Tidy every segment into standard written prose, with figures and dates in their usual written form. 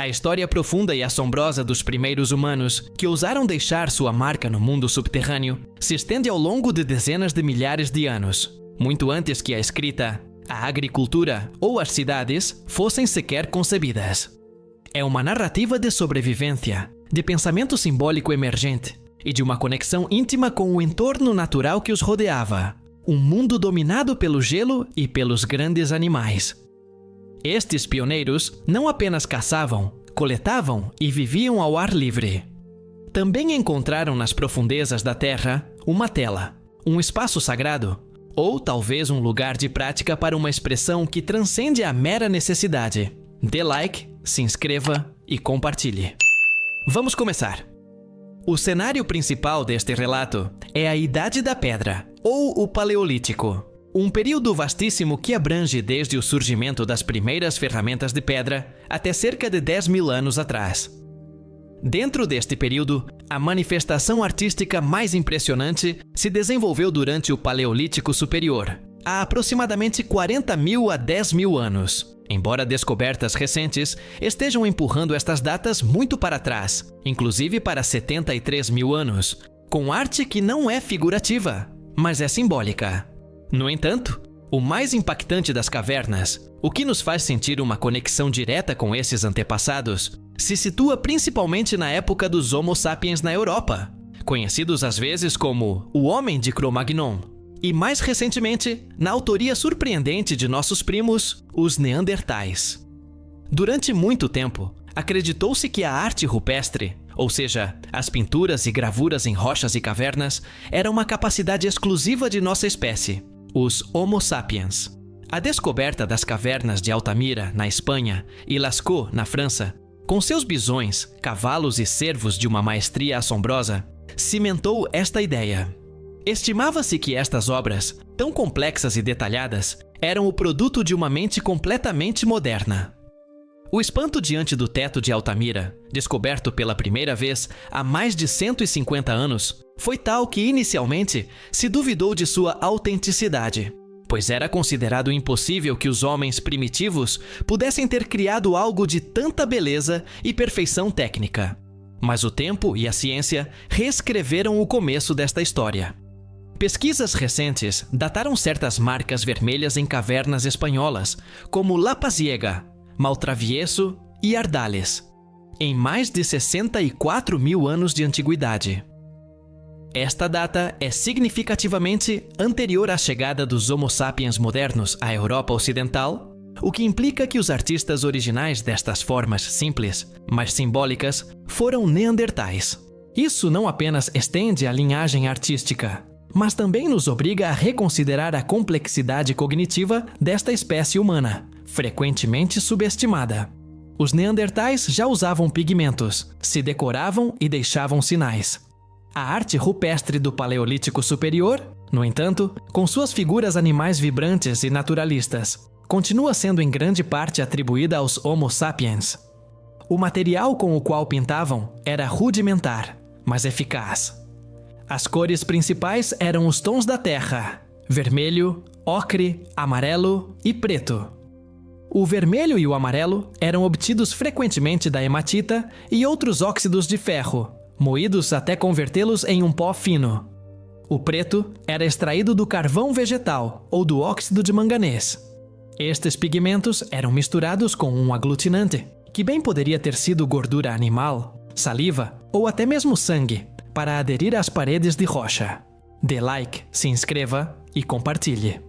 A história profunda e assombrosa dos primeiros humanos, que ousaram deixar sua marca no mundo subterrâneo, se estende ao longo de dezenas de milhares de anos, muito antes que a escrita, a agricultura ou as cidades fossem sequer concebidas. É uma narrativa de sobrevivência, de pensamento simbólico emergente e de uma conexão íntima com o entorno natural que os rodeava, um mundo dominado pelo gelo e pelos grandes animais. Estes pioneiros não apenas caçavam, coletavam e viviam ao ar livre. Também encontraram nas profundezas da Terra uma tela, um espaço sagrado, ou talvez um lugar de prática para uma expressão que transcende a mera necessidade. Dê like, se inscreva e compartilhe. Vamos começar! O cenário principal deste relato é a Idade da Pedra, ou o Paleolítico. Um período vastíssimo que abrange desde o surgimento das primeiras ferramentas de pedra até cerca de 10.000 anos atrás. Dentro deste período, a manifestação artística mais impressionante se desenvolveu durante o Paleolítico Superior, há aproximadamente 40.000 a 10.000 anos, embora descobertas recentes estejam empurrando estas datas muito para trás, inclusive para 73.000 anos, com arte que não é figurativa, mas é simbólica. No entanto, o mais impactante das cavernas, o que nos faz sentir uma conexão direta com esses antepassados, se situa principalmente na época dos Homo sapiens na Europa, conhecidos às vezes como o Homem de Cro-Magnon, e mais recentemente na autoria surpreendente de nossos primos, os Neandertais. Durante muito tempo, acreditou-se que a arte rupestre, ou seja, as pinturas e gravuras em rochas e cavernas, era uma capacidade exclusiva de nossa espécie, os Homo sapiens. A descoberta das cavernas de Altamira, na Espanha, e Lascaux, na França, com seus bisões, cavalos e cervos de uma maestria assombrosa, cimentou esta ideia. Estimava-se que estas obras, tão complexas e detalhadas, eram o produto de uma mente completamente moderna. O espanto diante do teto de Altamira, descoberto pela primeira vez há mais de 150 anos, foi tal que inicialmente se duvidou de sua autenticidade, pois era considerado impossível que os homens primitivos pudessem ter criado algo de tanta beleza e perfeição técnica. Mas o tempo e a ciência reescreveram o começo desta história. Pesquisas recentes dataram certas marcas vermelhas em cavernas espanholas, como La Pasiega, Maltravieso e Ardales, em mais de 64.000 anos de antiguidade. Esta data é significativamente anterior à chegada dos Homo sapiens modernos à Europa Ocidental, o que implica que os artistas originais destas formas simples, mas simbólicas, foram neandertais. Isso não apenas estende a linhagem artística, mas também nos obriga a reconsiderar a complexidade cognitiva desta espécie humana, frequentemente subestimada. Os neandertais já usavam pigmentos, se decoravam e deixavam sinais. A arte rupestre do Paleolítico Superior, no entanto, com suas figuras animais vibrantes e naturalistas, continua sendo em grande parte atribuída aos Homo sapiens. O material com o qual pintavam era rudimentar, mas eficaz. As cores principais eram os tons da terra: vermelho, ocre, amarelo e preto. O vermelho e o amarelo eram obtidos frequentemente da hematita e outros óxidos de ferro, moídos até convertê-los em um pó fino. O preto era extraído do carvão vegetal ou do óxido de manganês. Estes pigmentos eram misturados com um aglutinante, que bem poderia ter sido gordura animal, saliva ou até mesmo sangue, para aderir às paredes de rocha. Dê like, se inscreva e compartilhe.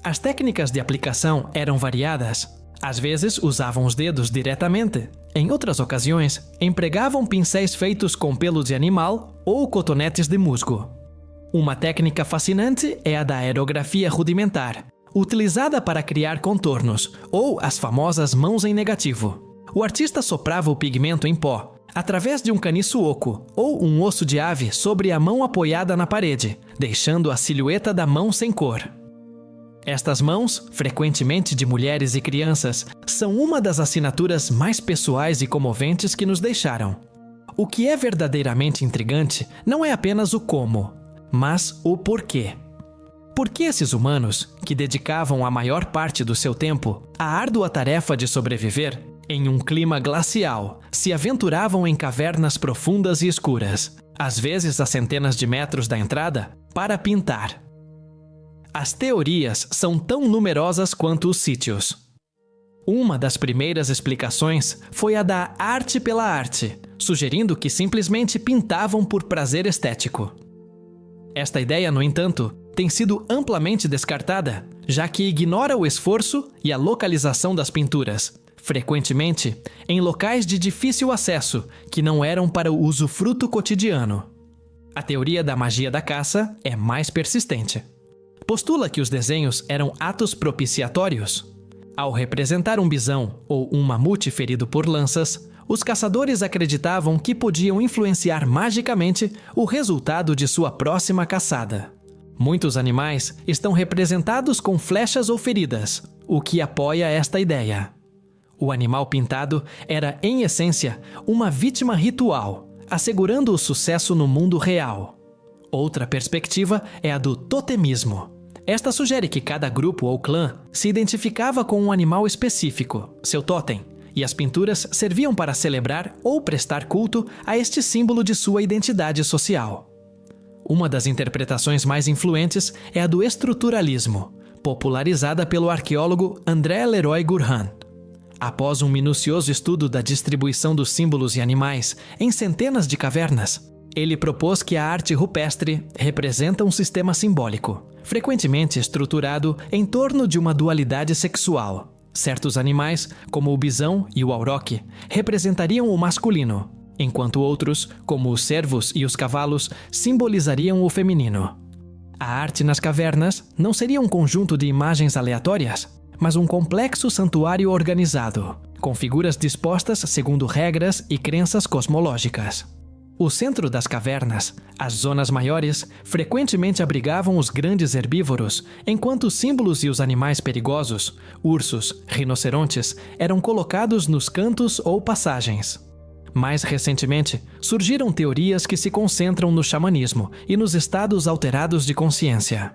As técnicas de aplicação eram variadas. Às vezes usavam os dedos diretamente. Em outras ocasiões, empregavam pincéis feitos com pelo de animal ou cotonetes de musgo. Uma técnica fascinante é a da aerografia rudimentar, utilizada para criar contornos, ou as famosas mãos em negativo. O artista soprava o pigmento em pó, através de um caniço oco ou um osso de ave sobre a mão apoiada na parede, deixando a silhueta da mão sem cor. Estas mãos, frequentemente de mulheres e crianças, são uma das assinaturas mais pessoais e comoventes que nos deixaram. O que é verdadeiramente intrigante não é apenas o como, mas o porquê. Por que esses humanos, que dedicavam a maior parte do seu tempo à árdua tarefa de sobreviver, Em um clima glacial, se aventuravam em cavernas profundas e escuras, às vezes a centenas de metros da entrada, para pintar. As teorias são tão numerosas quanto os sítios. Uma das primeiras explicações foi a da arte pela arte, sugerindo que simplesmente pintavam por prazer estético. Esta ideia, no entanto, tem sido amplamente descartada, já que ignora o esforço e a localização das pinturas, frequentemente em locais de difícil acesso que não eram para o usufruto cotidiano. A teoria da magia da caça é mais persistente. Postula que os desenhos eram atos propiciatórios. Ao representar um bisão ou um mamute ferido por lanças, os caçadores acreditavam que podiam influenciar magicamente o resultado de sua próxima caçada. Muitos animais estão representados com flechas ou feridas, o que apoia esta ideia. O animal pintado era, em essência, uma vítima ritual, assegurando o sucesso no mundo real. Outra perspectiva é a do totemismo. Esta sugere que cada grupo ou clã se identificava com um animal específico, seu totem, e as pinturas serviam para celebrar ou prestar culto a este símbolo de sua identidade social. Uma das interpretações mais influentes é a do estruturalismo, popularizada pelo arqueólogo André Leroy Gourhan. Após um minucioso estudo da distribuição dos símbolos e animais em centenas de cavernas, ele propôs que a arte rupestre representa um sistema simbólico, frequentemente estruturado em torno de uma dualidade sexual. Certos animais, como o bisão e o auroque, representariam o masculino, enquanto outros, como os cervos e os cavalos, simbolizariam o feminino. A arte nas cavernas não seria um conjunto de imagens aleatórias, mas um complexo santuário organizado, com figuras dispostas segundo regras e crenças cosmológicas. O centro das cavernas, as zonas maiores, frequentemente abrigavam os grandes herbívoros, enquanto os símbolos e os animais perigosos, ursos, rinocerontes, eram colocados nos cantos ou passagens. Mais recentemente, surgiram teorias que se concentram no xamanismo e nos estados alterados de consciência.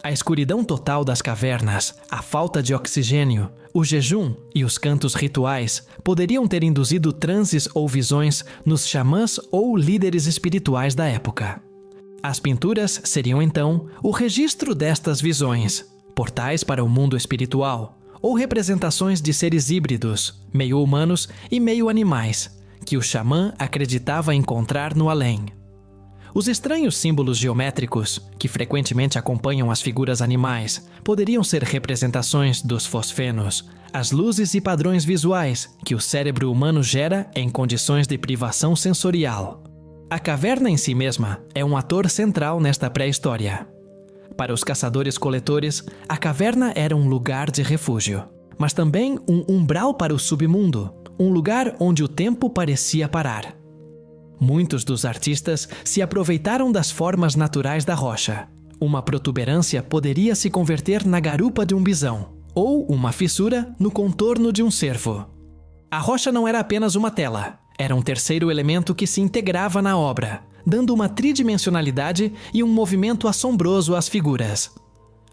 A escuridão total das cavernas, a falta de oxigênio, o jejum e os cantos rituais poderiam ter induzido transes ou visões nos xamãs ou líderes espirituais da época. As pinturas seriam então o registro destas visões, portais para o mundo espiritual, ou representações de seres híbridos, meio humanos e meio animais, que o xamã acreditava encontrar no além. Os estranhos símbolos geométricos, que frequentemente acompanham as figuras animais, poderiam ser representações dos fosfenos, as luzes e padrões visuais que o cérebro humano gera em condições de privação sensorial. A caverna em si mesma é um ator central nesta pré-história. Para os caçadores-coletores, a caverna era um lugar de refúgio, mas também um umbral para o submundo, um lugar onde o tempo parecia parar. Muitos dos artistas se aproveitaram das formas naturais da rocha. Uma protuberância poderia se converter na garupa de um bisão, ou uma fissura no contorno de um cervo. A rocha não era apenas uma tela, era um terceiro elemento que se integrava na obra, dando uma tridimensionalidade e um movimento assombroso às figuras.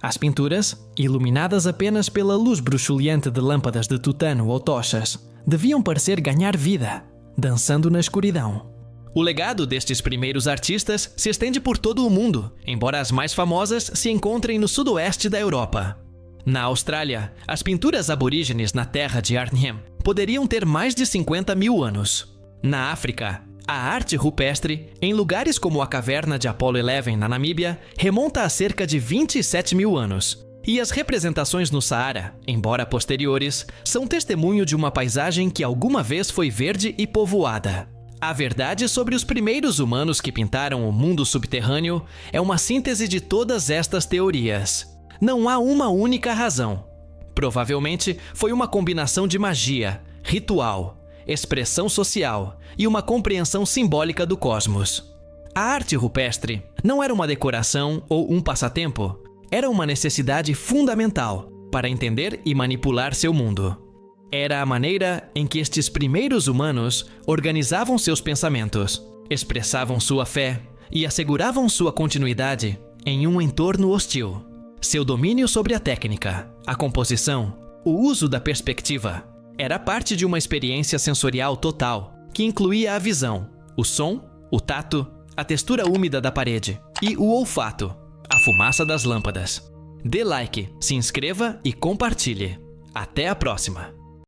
As pinturas, iluminadas apenas pela luz bruxuleante de lâmpadas de tutano ou tochas, deviam parecer ganhar vida, dançando na escuridão. O legado destes primeiros artistas se estende por todo o mundo, embora as mais famosas se encontrem no sudoeste da Europa. Na Austrália, as pinturas aborígenes na terra de Arnhem poderiam ter mais de 50 mil anos. Na África, a arte rupestre, em lugares como a caverna de Apollo 11 na Namíbia, remonta a cerca de 27 mil anos. E as representações no Saara, embora posteriores, são testemunho de uma paisagem que alguma vez foi verde e povoada. A verdade sobre os primeiros humanos que pintaram o mundo subterrâneo é uma síntese de todas estas teorias. Não há uma única razão. Provavelmente foi uma combinação de magia, ritual, expressão social e uma compreensão simbólica do cosmos. A arte rupestre não era uma decoração ou um passatempo, era uma necessidade fundamental para entender e manipular seu mundo. Era a maneira em que estes primeiros humanos organizavam seus pensamentos, expressavam sua fé e asseguravam sua continuidade em um entorno hostil. Seu domínio sobre a técnica, a composição, o uso da perspectiva Era parte de uma experiência sensorial total, que incluía a visão, o som, o tato, a textura úmida da parede e o olfato, a fumaça das lâmpadas. Dê like, se inscreva e compartilhe. Até a próxima!